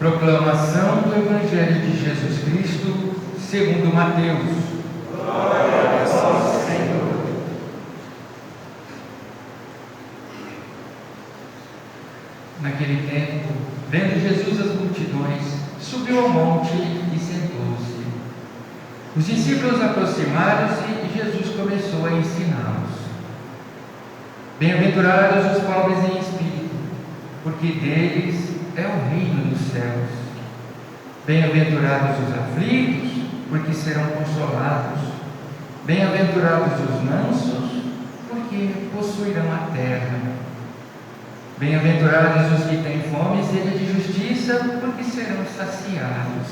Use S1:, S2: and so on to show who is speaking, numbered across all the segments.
S1: Proclamação do Evangelho de Jesus Cristo segundo Mateus.
S2: Glória a vós, Senhor.
S1: Naquele tempo, vendo Jesus as multidões, subiu ao monte e sentou-se. Os discípulos aproximaram-se e Jesus começou a ensiná-los. Bem-aventurados os pobres em espírito, porque deles é o reino dos céus. Bem-aventurados os aflitos, porque serão consolados. Bem-aventurados os mansos, porque possuirão a terra. Bem-aventurados os que têm fome e sede de justiça, porque serão saciados.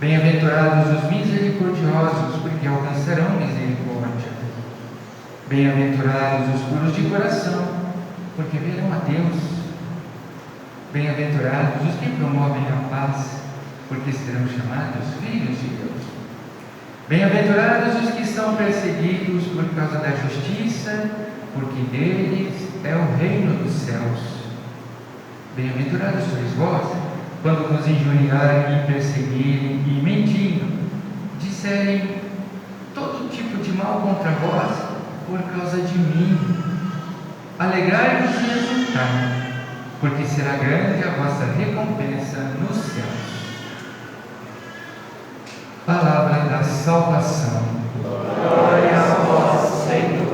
S1: Bem-aventurados os misericordiosos, porque alcançarão misericórdia. Bem-aventurados os puros de coração, porque verão a Deus. Bem-aventurados os que promovem a paz, porque serão chamados filhos de Deus. Bem-aventurados os que são perseguidos por causa da justiça, porque deles é o reino dos céus. Bem-aventurados sois vós, quando vos injuriarem e perseguirem e mentindo, disserem todo tipo de mal contra vós por causa de mim. Alegrai-vos e exultai, porque será grande a vossa recompensa nos céus. Palavra da salvação.
S2: Glória a vós, Senhor.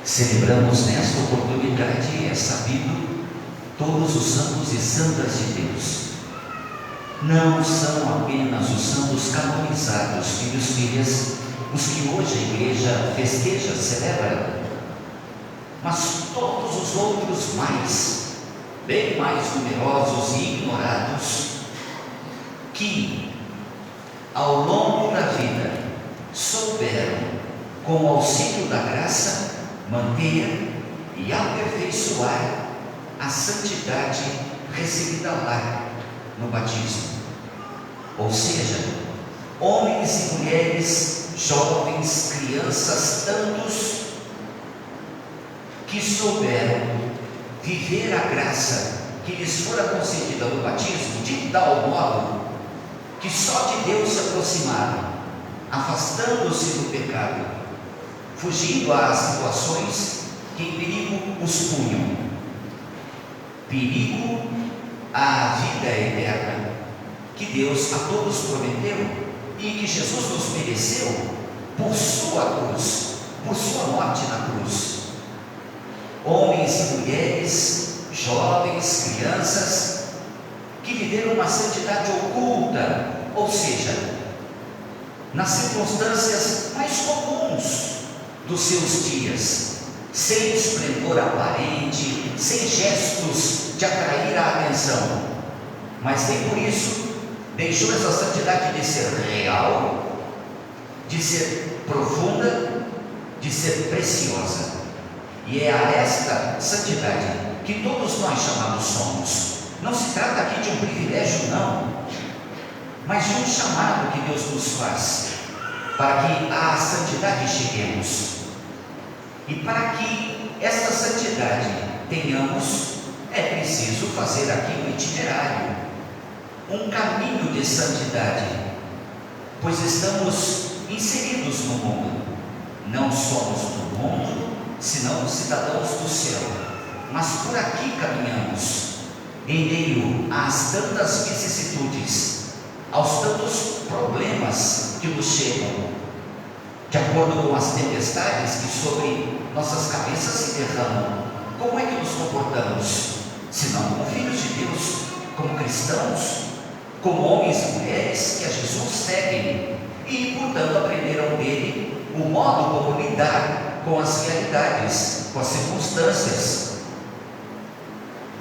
S3: Celebramos nesta oportunidade, é sabido, todos os santos e santas de Deus. Não são apenas os santos canonizados, filhos e filhas, os que hoje a igreja festeja, celebra, mas todos os outros mais, bem mais numerosos e ignorados, que ao longo da vida souberam, com o auxílio da graça, manter e aperfeiçoar a santidade recebida lá no batismo. Ou seja, homens e mulheres, jovens, crianças, tantos que souberam viver a graça que lhes fora concedida no batismo de tal modo que só de Deus se aproximaram, afastando-se do pecado, fugindo às situações que em perigo os punham. Perigo à vida eterna que Deus a todos prometeu e que Jesus nos mereceu por sua cruz, por sua morte na cruz. Homens e mulheres, jovens, crianças, que viveram uma santidade oculta, ou seja, nas circunstâncias mais comuns dos seus dias, sem esplendor aparente, sem gestos de atrair a atenção, mas nem por isso deixou essa santidade de ser real, de ser profunda, de ser preciosa. E é a esta santidade que todos nós chamados somos. Não se trata aqui de um privilégio, não, mas de um chamado que Deus nos faz para que à santidade cheguemos. E para que esta santidade tenhamos, é preciso fazer aqui um itinerário, um caminho de santidade, pois estamos inseridos no mundo. Não somos do mundo, senão cidadãos do céu, mas por aqui caminhamos, em meio às tantas vicissitudes, aos tantos problemas que nos chegam, de acordo com as tempestades que sobre nossas cabeças se derramam. Como é que nos comportamos? Se não como filhos de Deus, como cristãos, como homens e mulheres que a Jesus seguem e, portanto, aprenderam dele o modo como lidar com as realidades, com as circunstâncias,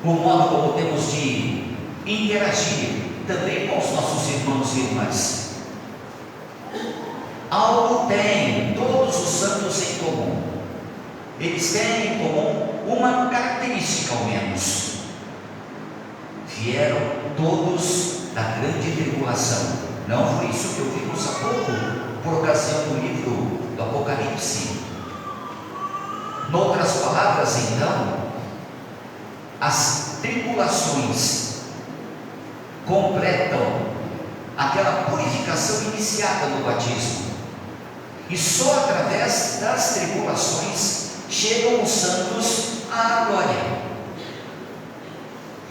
S3: o modo como temos de interagir também com os nossos irmãos e irmãs. Algo têm todos os santos em comum. Eles têm em comum uma característica ao menos: vieram todos da grande grande tribulação. Não foi isso que ouvimos há pouco, por ocasião do livro do Apocalipse. Noutras palavras, então, as tribulações completam aquela purificação iniciada no batismo. E só através das tribulações chegam os santos à glória.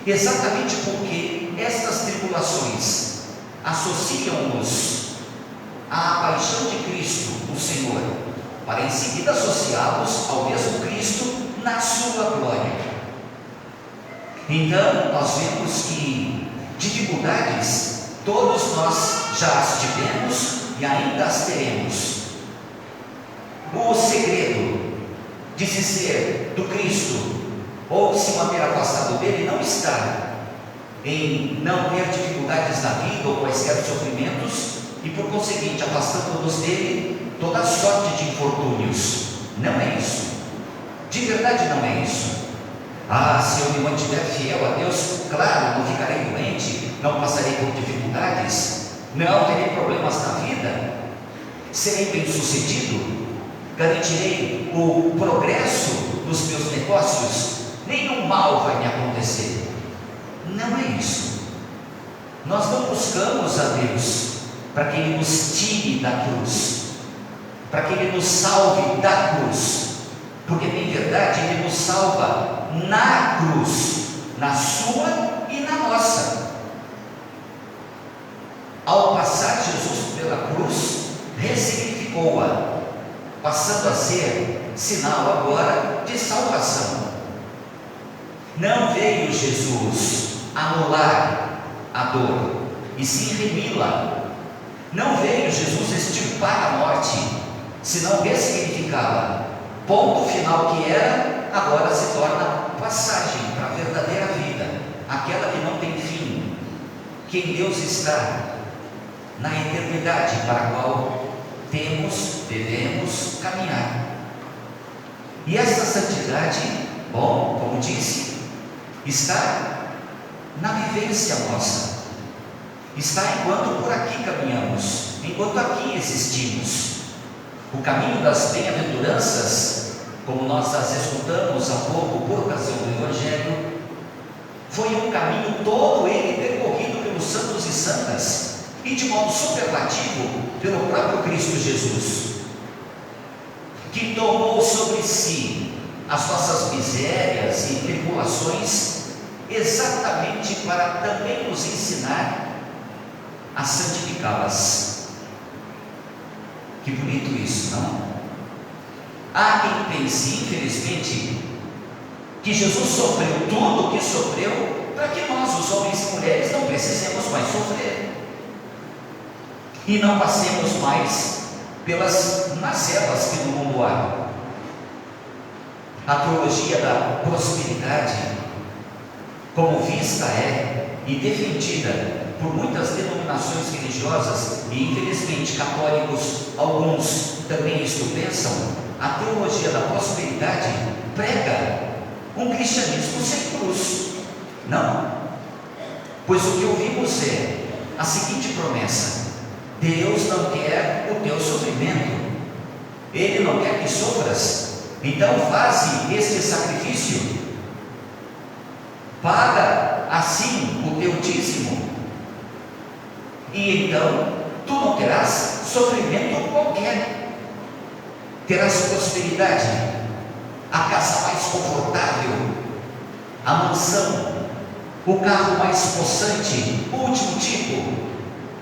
S3: Exatamente porque estas tribulações associam-nos à paixão de Cristo, o Senhor, para em seguida associá-los ao mesmo Cristo na sua glória. Então, nós vemos que dificuldades todos nós já as tivemos e ainda as teremos. O segredo de se ser do Cristo ou de se manter afastado dele não está em não ter dificuldades na vida ou quaisquer sofrimentos e, por conseguinte, afastando-nos dele toda sorte de infortúnios. Não é isso. De verdade não é isso. Se eu me mantiver fiel a Deus, claro, não ficarei doente, não passarei por dificuldades, não terei problemas na vida, serei bem sucedido, garantirei o progresso dos meus negócios, nenhum mal vai me acontecer. Não é isso. Nós não buscamos a Deus para que Ele nos tire da cruz, para que Ele nos salve da cruz, porque bem verdade Ele nos salva na cruz, na sua e na nossa. Ao passar Jesus pela cruz, ressignificou-a, passando a ser sinal agora de salvação. Não veio Jesus anular a dor, e sim remi-la. Não veio Jesus extirpar a morte, senão ressignificá-la. Ponto final que era, agora se torna passagem para a verdadeira vida, aquela que não tem fim, que em Deus está, na eternidade para a qual devemos caminhar. E esta santidade, como disse, está na vivência nossa, está enquanto por aqui caminhamos, enquanto aqui existimos. O caminho das bem-aventuranças, como nós as escutamos há pouco por ocasião do Evangelho, foi um caminho todo ele percorrido pelos santos e santas, e de modo superlativo pelo próprio Cristo Jesus, que tomou sobre si as nossas misérias e tribulações, exatamente para também nos ensinar a santificá-las. Que bonito isso, não? Há quem pense, infelizmente, que Jesus sofreu tudo o que sofreu para que nós, os homens e mulheres, não precisemos mais sofrer e não passemos mais pelas mazelas que no mundo há. A teologia da prosperidade, como vista e defendida por muitas denominações religiosas, e infelizmente católicos, alguns também isto pensam, a teologia da prosperidade prega um cristianismo sem cruz. Não, pois o que ouvimos é a seguinte promessa: Deus não quer o teu sofrimento, Ele não quer que sofras, então faze este sacrifício, paga assim o teu dízimo, e então tu não terás sofrimento qualquer, terás prosperidade, a casa mais confortável, a mansão, o carro mais possante, o último tipo.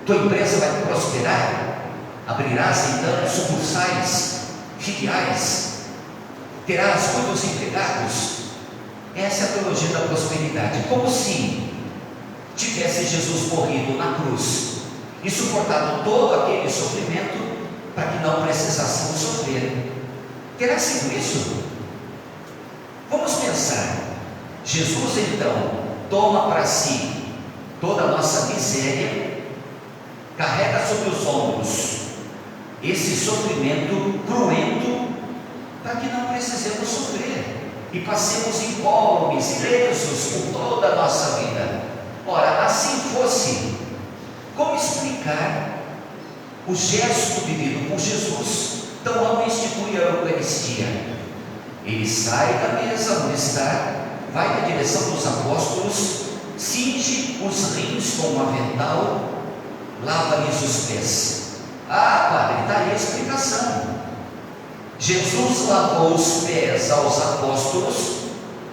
S3: Tua empresa vai prosperar, abrirás então sucursais, filiais, terás muitos empregados. Essa é a teologia da prosperidade, como se tivesse Jesus morrido na cruz e suportado todo aquele sofrimento para que não precisássemos sofrer. Terá sido isso? Vamos pensar. Jesus então toma para si toda a nossa miséria, carrega sobre os ombros esse sofrimento cruento para que não precisemos sofrer e passemos incólumes, ilesos por toda a nossa vida. Ora, assim fosse, o gesto vivido por Jesus, tão logo institui a Eucaristia. Ele sai da mesa onde está, vai na direção dos apóstolos, cinge os rins com um avental, lava-lhes os pés. Ah, padre, está aí a explicação. Jesus lavou os pés aos apóstolos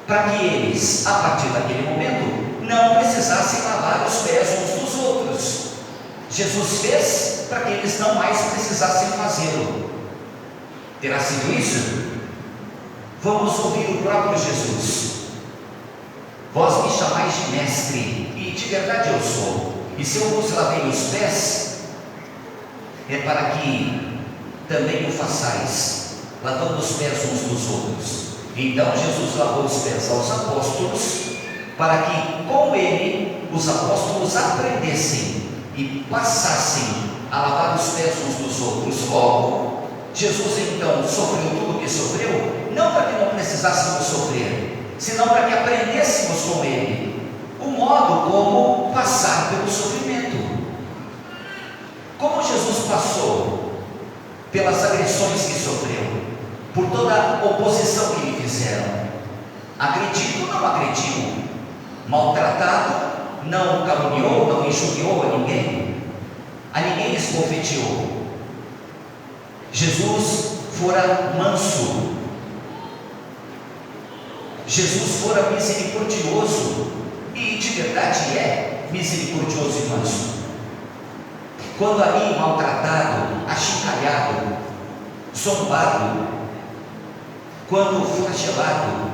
S3: para que eles, a partir daquele momento, não precisassem lavar os pés uns dos outros. Jesus fez para que eles não mais precisassem fazê-lo. Terá sido isso? Vamos ouvir o próprio Jesus. Vós me chamais de mestre, e de verdade eu sou. E se eu vos lavei os pés, é para que também o façais, lavando os pés uns dos outros. Então Jesus lavou os pés aos apóstolos, para que com ele os apóstolos aprendessem e passassem a lavar os pés uns dos outros. Logo, Jesus então sofreu tudo o que sofreu, não para que não precisássemos sofrer, senão para que aprendêssemos com ele o modo como passar pelo sofrimento. Como Jesus passou pelas agressões que sofreu, por toda a oposição que lhe fizeram, agredido, não agrediu, maltratado, não caluniou, não injuriou a ninguém esbofeteou. Jesus fora manso, Jesus fora misericordioso, e de verdade é misericordioso e manso. Quando ali maltratado, achincalhado, zombado, quando flagelado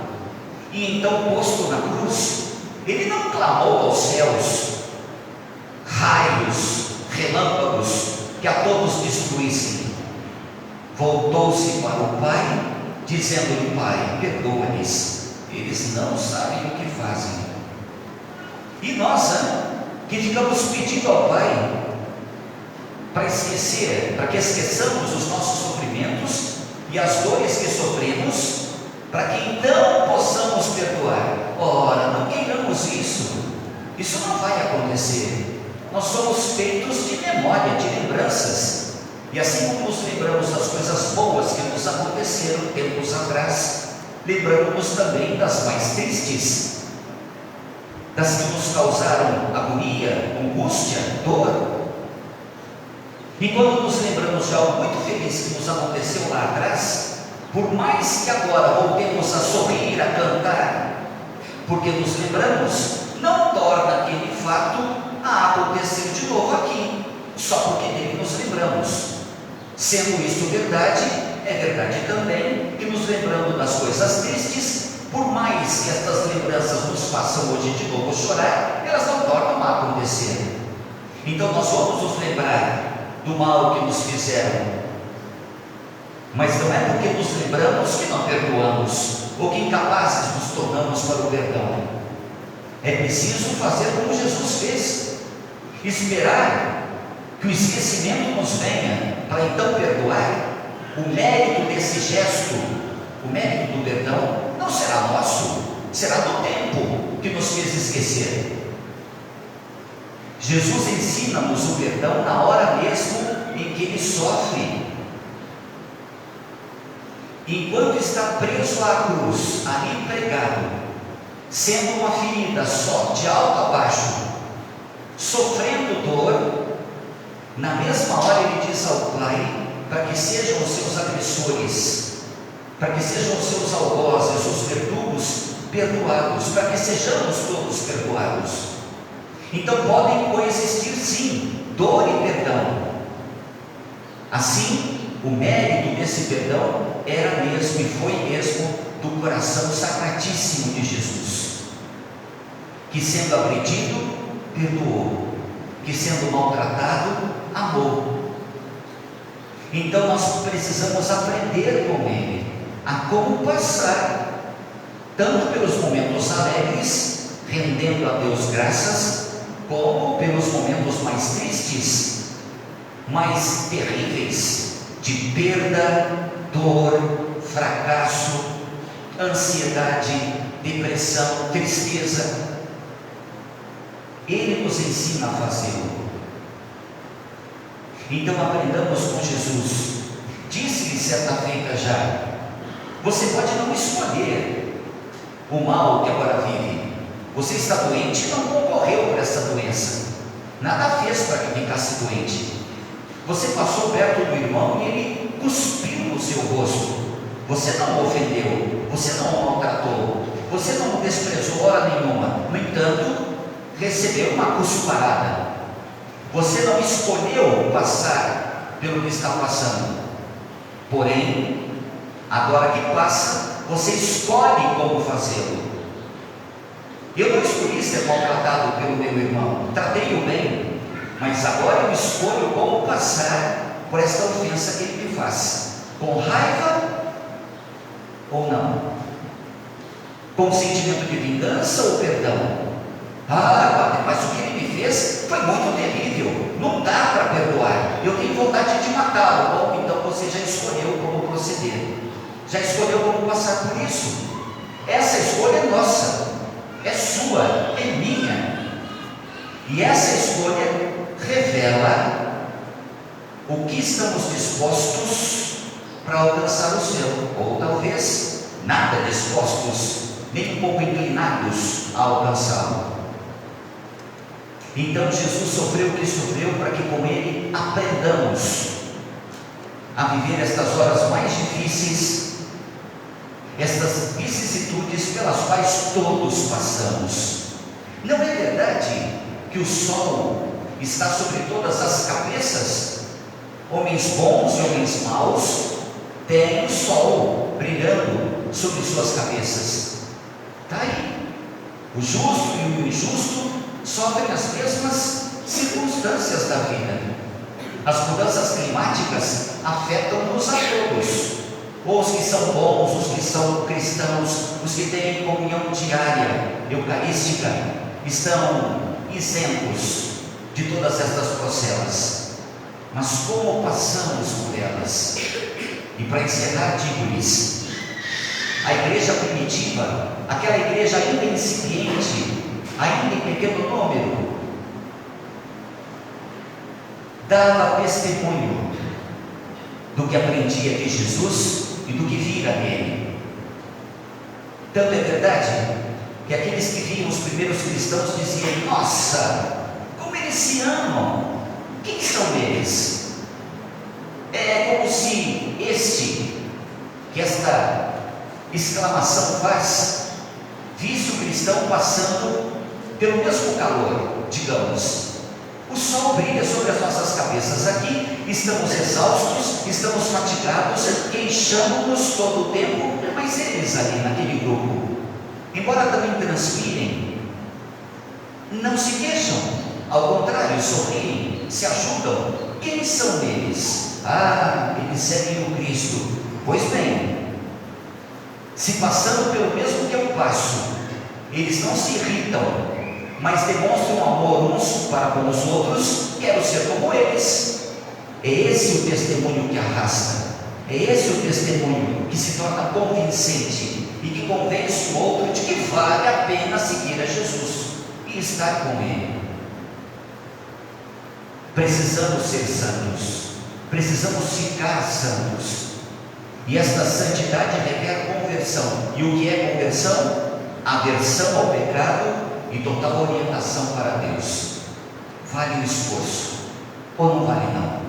S3: e então posto na cruz, ele não clamou aos céus raios, relâmpagos que a todos destruíssem. Voltou-se para o Pai, dizendo-lhe: Pai, perdoa-lhes, eles não sabem o que fazem. E nós, que ficamos pedindo ao Pai para esquecer, para que esqueçamos os nossos sofrimentos e as dores que sofremos, para que então possamos perdoar. Ora, não queiramos isso não vai acontecer. Nós somos feitos de memória, de lembranças, e assim como nos lembramos das coisas boas que nos aconteceram tempos atrás, lembramos também das mais tristes, das que nos causaram agonia, angústia, dor. E quando nos lembramos de algo muito feliz que nos aconteceu lá atrás, por mais que agora voltemos a sorrir, a cantar, porque nos lembramos, não torna aquele fato a acontecer de novo aqui, só porque dele nos lembramos. Sendo isso verdade, é verdade também que nos lembrando das coisas tristes, por mais que estas lembranças nos façam hoje de novo chorar, elas não tornam a acontecer. Então nós vamos nos lembrar do mal que nos fizeram, mas não é porque nos lembramos que não perdoamos, ou que incapazes nos tornamos para o perdão. É preciso fazer como Jesus fez, esperar que o esquecimento nos venha, para então perdoar. O mérito desse gesto, o mérito do perdão, não será nosso, será do tempo que nos fez esquecer. Jesus ensina-nos o perdão na hora mesmo em que ele sofre. Enquanto está preso à cruz, ali pregado, sendo uma ferida só, de alto a baixo, sofrendo dor, na mesma hora ele diz ao Pai para que sejam os seus agressores, para que sejam os seus algozes, os verdugos perdoados, para que sejamos todos perdoados. Então podem coexistir sim, dor e perdão. Assim, o mérito desse perdão era mesmo e foi mesmo do coração sacratíssimo de Jesus, que sendo agredido, perdoou, que sendo maltratado, amou. Então nós precisamos aprender com ele a como passar, tanto pelos momentos alegres, rendendo a Deus graças, como pelos momentos mais tristes, mais terríveis, de perda, dor, fracasso, ansiedade, depressão, tristeza. Ele nos ensina a fazê-lo. Então aprendamos com Jesus. Disse-lhe certa feita já: você pode não escolher o mal que agora vive. Você está doente e não concorreu por essa doença. Nada fez para que ficasse doente. Você passou perto do irmão e ele cuspiu no seu rosto. Você não o ofendeu, você não o maltratou, você não o desprezou hora nenhuma. No entanto, recebeu uma cusparada. Você não escolheu passar pelo que está passando. Porém, agora que passa, você escolhe como fazê-lo. Eu não escolhi ser maltratado pelo meu irmão, tratei-o bem, mas agora eu escolho como passar por esta ofensa que ele me faz, com raiva ou não, com sentimento de vingança ou perdão. Padre, mas o que ele me fez foi muito terrível, não dá para perdoar, eu tenho vontade de matá-lo. Bom, então você já escolheu como proceder, já escolheu como passar por isso. Essa escolha é nossa, é sua, é minha, e essa escolha revela o que estamos dispostos para alcançar o céu, ou talvez nada dispostos, nem um pouco inclinados a alcançá-lo. Então Jesus sofreu o que sofreu para que com ele aprendamos a viver estas horas mais difíceis, estas vicissitudes pelas quais todos passamos. Não é verdade que o sol está sobre todas as cabeças? Homens bons e homens maus têm o sol brilhando sobre suas cabeças. Está aí. O justo e o injusto sofrem as mesmas circunstâncias da vida. As mudanças climáticas afetam-nos a todos. Ou os que são bons, os que são cristãos, os que têm comunhão diária, eucarística, estão isentos de todas estas procelas. Mas como passamos por elas? E para encerrar, digo-lhes: a igreja primitiva, aquela igreja ainda incipiente, ainda em pequeno número, dava testemunho do que aprendia de Jesus e do que vira nele. Tanto é verdade que aqueles que viam os primeiros cristãos diziam: nossa, como eles se amam! Quem são eles? É como se que esta exclamação faz, visse o cristão passando pelo mesmo calor, digamos. O sol brilha sobre as nossas cabeças aqui, estamos exaustos, estamos fatigados, queixamos-nos todo o tempo, mas eles ali naquele grupo, embora também transpirem, não se queixam, ao contrário, sorriem, se ajudam. Quem são eles? Eles seguem o Cristo. Pois bem, se passando pelo mesmo que eu passo, eles não se irritam, mas demonstram amor uns para com os outros. Quero ser como eles. É esse o testemunho que arrasta, é esse o testemunho que se torna convincente e que convence o outro de que vale a pena seguir a Jesus e estar com Ele. Precisamos ser santos, precisamos ficar santos, e esta santidade requer conversão. E o que é conversão? Aversão ao pecado e total orientação para Deus. Vale o esforço ou não vale não?